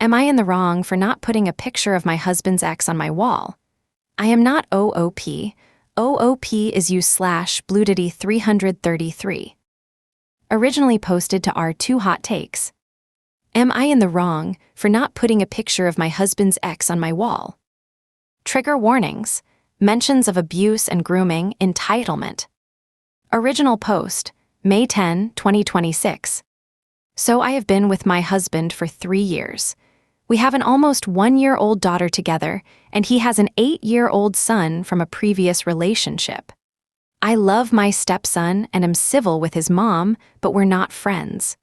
Am I in the wrong for not putting a picture of my husband's ex on my wall? I am not OOP. OOP is u/Bludity333. Originally posted to our 2 hot takes. Am I in the wrong for not putting a picture of my husband's ex on my wall? Trigger warnings, mentions of abuse and grooming, entitlement. Original post, May 10, 2026. So I have been with my husband for 3 years. We have an almost 1-year-old daughter together, and he has an 8-year-old son from a previous relationship. I love my stepson and am civil with his mom, but we're not friends.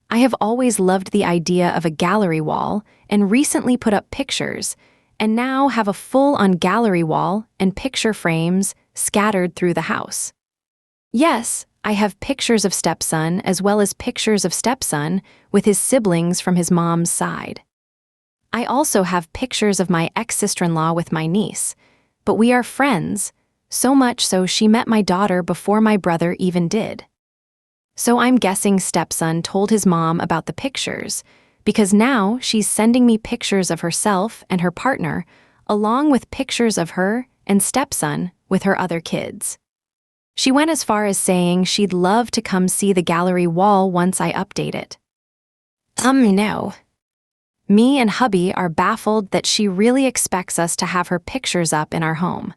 I have always loved the idea of a gallery wall and recently put up pictures, and now have a full-on gallery wall and picture frames scattered through the house. Yes, I have pictures of stepson as well as pictures of stepson with his siblings from his mom's side. I also have pictures of my ex-sister-in-law with my niece, but we are friends, so much so she met my daughter before my brother even did. So I'm guessing stepson told his mom about the pictures, because now she's sending me pictures of herself and her partner, along with pictures of her and stepson with her other kids. She went as far as saying she'd love to come see the gallery wall once I update it. No. Me and hubby are baffled that she really expects us to have her pictures up in our home.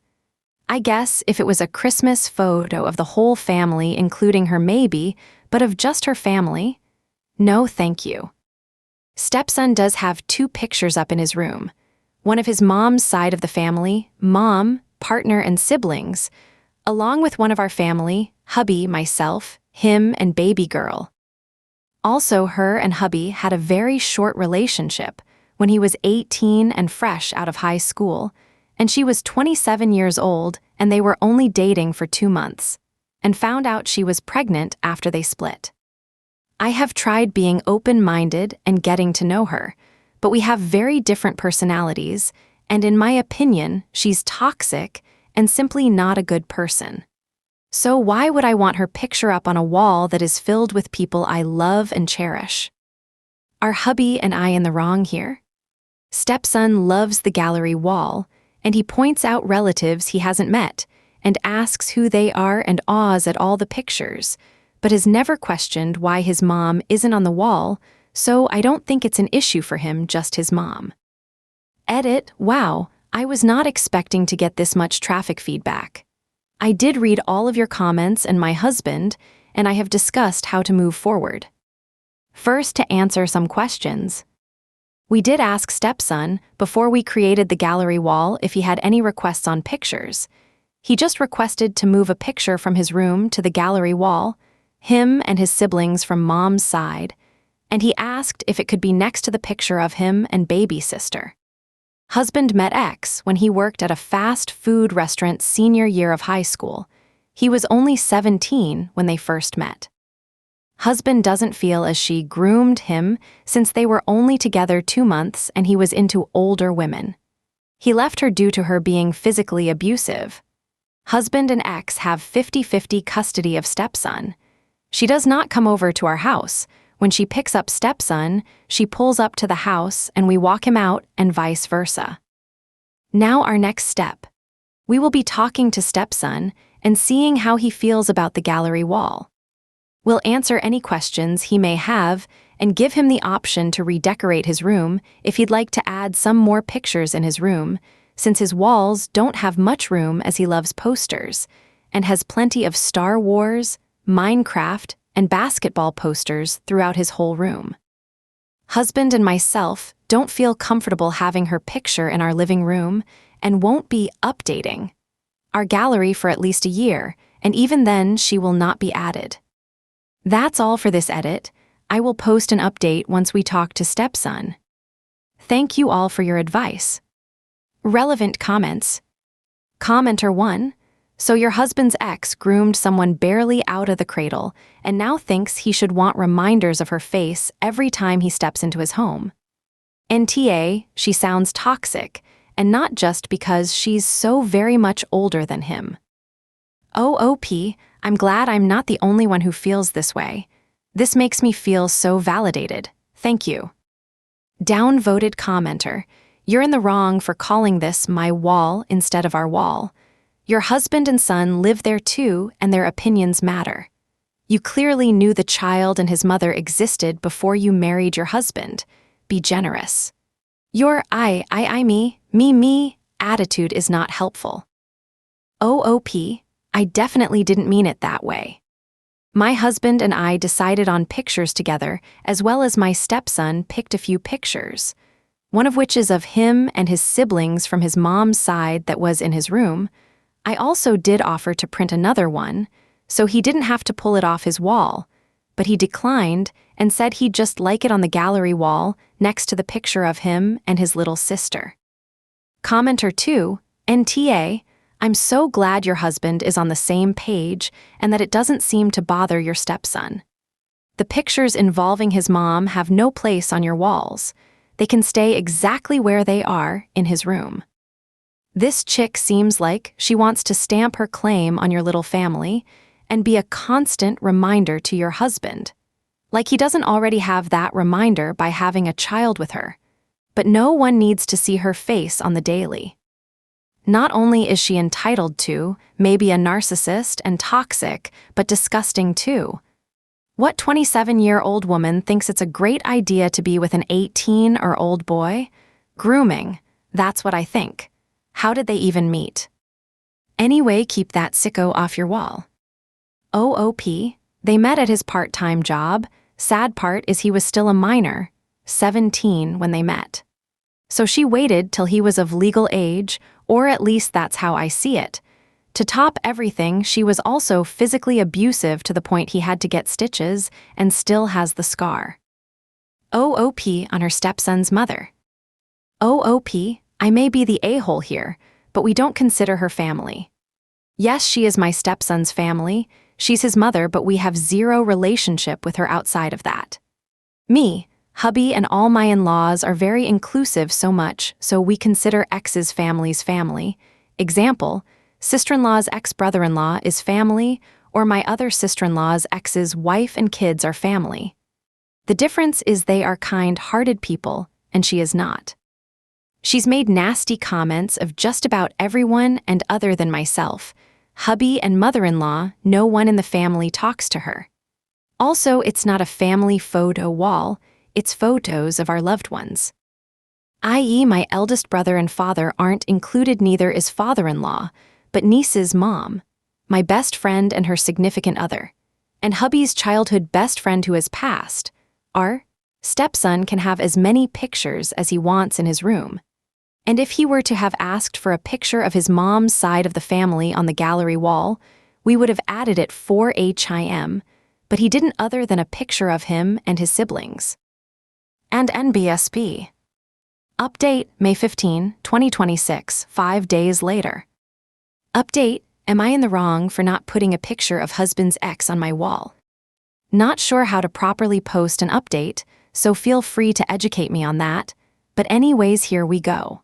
I guess if it was a Christmas photo of the whole family, including her maybe, but of just her family, no thank you. Stepson does have 2 pictures up in his room. One of his mom's side of the family, mom, partner, and siblings, along with one of our family, hubby, myself, him, and baby girl. Also, her and hubby had a very short relationship when he was 18 and fresh out of high school, and she was 27 years old, and they were only dating for 2 months, and found out she was pregnant after they split. I have tried being open-minded and getting to know her, but we have very different personalities, and in my opinion, she's toxic and simply not a good person. So why would I want her picture up on a wall that is filled with people I love and cherish? Are hubby and I in the wrong here? Stepson loves the gallery wall, and he points out relatives he hasn't met and asks who they are and awes at all the pictures, but has never questioned why his mom isn't on the wall, so I don't think it's an issue for him, just his mom. Edit, wow, I was not expecting to get this much traffic feedback. I did read all of your comments and my husband, and I have discussed how to move forward. First, to answer some questions. We did ask stepson before we created the gallery wall if he had any requests on pictures. He just requested to move a picture from his room to the gallery wall, him and his siblings from mom's side, and he asked if it could be next to the picture of him and baby sister. Husband met ex when he worked at a fast food restaurant senior year of high school. He was only 17 when they first met. Husband doesn't feel as she groomed him since they were only together 2 months and he was into older women. He left her due to her being physically abusive. Husband and ex have 50-50 custody of stepson. She does not come over to our house. When she picks up stepson, she pulls up to the house and we walk him out and vice versa. Now our next step. We will be talking to stepson and seeing how he feels about the gallery wall. We'll answer any questions he may have and give him the option to redecorate his room if he'd like to add some more pictures in his room, since his walls don't have much room as he loves posters and has plenty of Star Wars, Minecraft, and basketball posters throughout his whole room. Husband and myself don't feel comfortable having her picture in our living room and won't be updating our gallery for at least a year, and even then she will not be added. That's all for this edit. I will post an update once we talk to stepson. Thank you all for your advice. Relevant comments. Commenter 1. So your husband's ex groomed someone barely out of the cradle and now thinks he should want reminders of her face every time he steps into his home. NTA, she sounds toxic, and not just because she's so very much older than him. OOP, I'm glad I'm not the only one who feels this way. This makes me feel so validated. Thank you. Downvoted commenter, you're in the wrong for calling this my wall instead of our wall. Your husband and son live there too, and their opinions matter. You clearly knew the child and his mother existed before you married your husband. Be generous. Your me attitude is not helpful. OOP, I definitely didn't mean it that way. My husband and I decided on pictures together, as well as my stepson picked a few pictures, one of which is of him and his siblings from his mom's side that was in his room. I also did offer to print another one, so he didn't have to pull it off his wall, but he declined and said he'd just like it on the gallery wall next to the picture of him and his little sister. Commenter 2, NTA, I'm so glad your husband is on the same page and that it doesn't seem to bother your stepson. The pictures involving his mom have no place on your walls. They can stay exactly where they are in his room. This chick seems like she wants to stamp her claim on your little family and be a constant reminder to your husband. Like he doesn't already have that reminder by having a child with her. But no one needs to see her face on the daily. Not only is she entitled to, maybe a narcissist and toxic, but disgusting too. What 27-year-old woman thinks it's a great idea to be with an 18 or old boy? Grooming, that's what I think. How did they even meet? Anyway, keep that sicko off your wall. OOP, they met at his part-time job. Sad part is he was still a minor, 17 when they met. So she waited till he was of legal age, or at least that's how I see it. To top everything, she was also physically abusive to the point he had to get stitches and still has the scar. OOP on her stepson's mother. OOP, I may be the a-hole here, but we don't consider her family. Yes, she is my stepson's family. She's his mother, but we have zero relationship with her outside of that. Me, hubby, and all my in-laws are very inclusive so we consider ex's family's family. Example, sister-in-law's ex-brother-in-law is family, or my other sister-in-law's ex's wife and kids are family. The difference is they are kind-hearted people, and she is not. She's made nasty comments of just about everyone and other than myself. Hubby and mother-in-law, no one in the family talks to her. Also, it's not a family photo wall, it's photos of our loved ones. I.e., my eldest brother and father aren't included, neither is father-in-law, but niece's mom, my best friend and her significant other, and hubby's childhood best friend who has passed. Our stepson can have as many pictures as he wants in his room. And if he were to have asked for a picture of his mom's side of the family on the gallery wall, we would have added it for HIM, but he didn't other than a picture of him and his siblings. And NBSP. Update, May 15, 2026, 5 days later. Update, am I in the wrong for not putting a picture of husband's ex on my wall? Not sure how to properly post an update, so feel free to educate me on that, but anyways, here we go.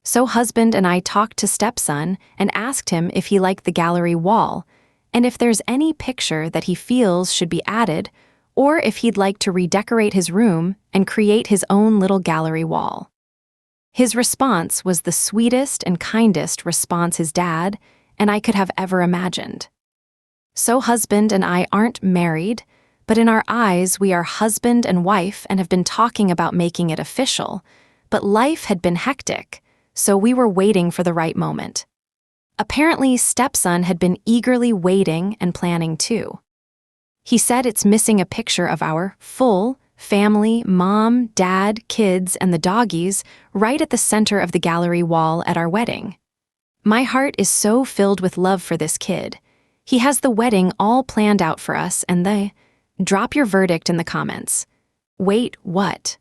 So husband and I talked to stepson and asked him if he liked the gallery wall, and if there's any picture that he feels should be added, or if he'd like to redecorate his room and create his own little gallery wall. His response was the sweetest and kindest response his dad and I could have ever imagined. So husband and I aren't married, but in our eyes we are husband and wife and have been talking about making it official, but life had been hectic, so we were waiting for the right moment. Apparently, stepson had been eagerly waiting and planning too. He said it's missing a picture of our full family, mom, dad, kids, and the doggies right at the center of the gallery wall at our wedding. My heart is so filled with love for this kid. He has the wedding all planned out for us and drop your verdict in the comments. Wait, what?